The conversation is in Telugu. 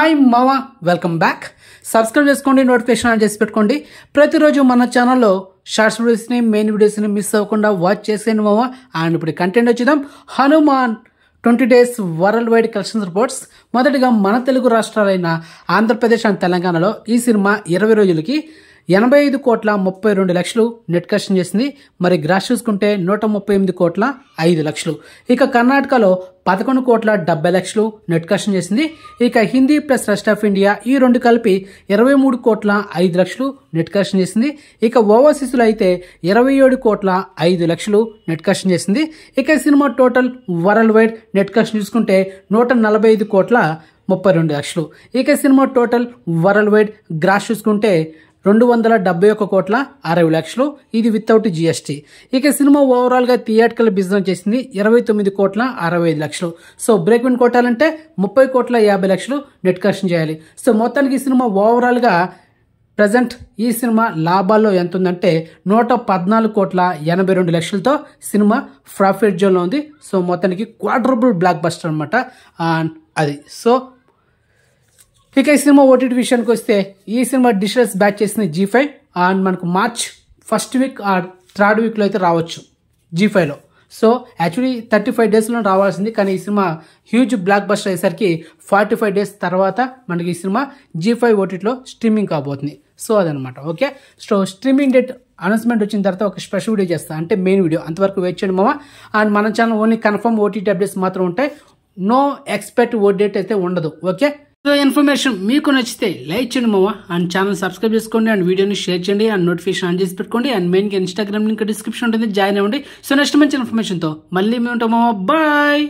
హాయ్ మావా, వెల్కమ్ బ్యాక్. సబ్స్క్రైబ్ చేసుకోండి, నోటిఫికేషన్ ఆన్ చేసి పెట్టుకోండి. ప్రతిరోజు మన ఛానల్లో షార్ట్స్ వీడియోస్ని, మెయిన్ వీడియోస్ని మిస్ అవ్వకుండా వాచ్ చేసేయండి మావా. అండ్ ఇప్పుడు కంటెంట్ వచ్చేద్దాం. Hanuman 20 days world wide collection reports. మొదటిగా మన తెలుగు రాష్ట్రాలైన ఆంధ్రప్రదేశ్ అండ్ తెలంగాణలో ఈ సినిమా 20 రోజులకి 85,32,00,000 నెట్ కలెక్షన్ చేసింది. మరి గ్రాస్ చూసుకుంటే 138,05,00,000. ఇక కర్ణాటకలో 11,70,00,000 నెట్ కలెక్షన్ చేసింది. ఇక Hindi plus rest of India ఈ రెండు కలిపి 23,05,00,000 నెట్ కలెక్షన్ చేసింది. ఇక ఓవర్సీస్లో అయితే 27,05,00,000 నెట్ కలెక్షన్ చేసింది. ఇక సినిమా total world wide net collection చూసుకుంటే 145,32,00,000. ఇక సినిమా టోటల్ వరల్డ్ వైడ్ గ్రాస్ చూసుకుంటే 271,60,00,000. ఇది వితౌట్ జిఎస్టీ. ఇక సినిమా ఓవరాల్గా థియేటికల్ బిజినెస్ చేసింది 29,65,00,000. సో బ్రేక్ విన్ కొట్టాలంటే 30,50,00,000 నెట్ కలెక్షన్ చేయాలి. సో మొత్తానికి ఈ సినిమా ఓవరాల్గా ప్రజెంట్ ఈ సినిమా లాభాల్లో ఎంత ఉందంటే 114,82,00,000తో సినిమా ప్రాఫిట్ జోన్లో ఉంది. సో మొత్తానికి క్వాడ్రబుల్ బ్లాక్ బస్టర్ అనమాట అది. సో ఇక ఈ సినిమా ఓటీటీ విషయానికి వస్తే ఈ సినిమా డిషెస్ బ్యాచ్ చేసింది G5 అండ్ మనకు మార్చ్ ఫస్ట్ వీక్ ఆ థర్డ్ వీక్లో అయితే రావచ్చు G5లో. సో యాక్చువల్లీ 35 daysలో రావాల్సింది, కానీ ఈ సినిమా హ్యూజ్ బ్లాక్ బస్టర్ అయ్యేసరికి 45 days తర్వాత మనకి ఈ సినిమా G5 ఓటీటీలో స్ట్రీమింగ్ కాబోతుంది. సో అదనమాట. Okay, so streaming date announcement వచ్చిన తర్వాత ఒక స్పెషల్ వీడియో చేస్తాను, అంటే మెయిన్ వీడియో. అంతవరకు వెయిట్ చేయండి మామ. అండ్ మన channel only confirm OTT updates మాత్రం ఉంటాయి, నో ఎక్స్పెక్ట్ ఓ డేట్ అయితే ఉండదు. ఓకే, సో ఇన్ఫర్మేషన్ మీకు నచ్చితే లైక్ చేయండి మామ, అండ్ ఛానల్ సబ్స్క్రైబ్ చేసుకోండి, అండ్ వీడియోని షేర్ చేయండి, అండ్ నోటిఫికేషన్ ఆన్ చేసి పెట్టుకోండి. అండ్ మెయిన్గా ఇన్స్టాగ్రామ్ లింక్ డిస్క్రిప్షన్ ఉంటుంది, జాయిన్ అవ్వండి. సో నెక్స్ట్ మంచి ఇన్ఫర్మేషన్తో మళ్ళీ మేము ఉంటాం మామ. బాయ్.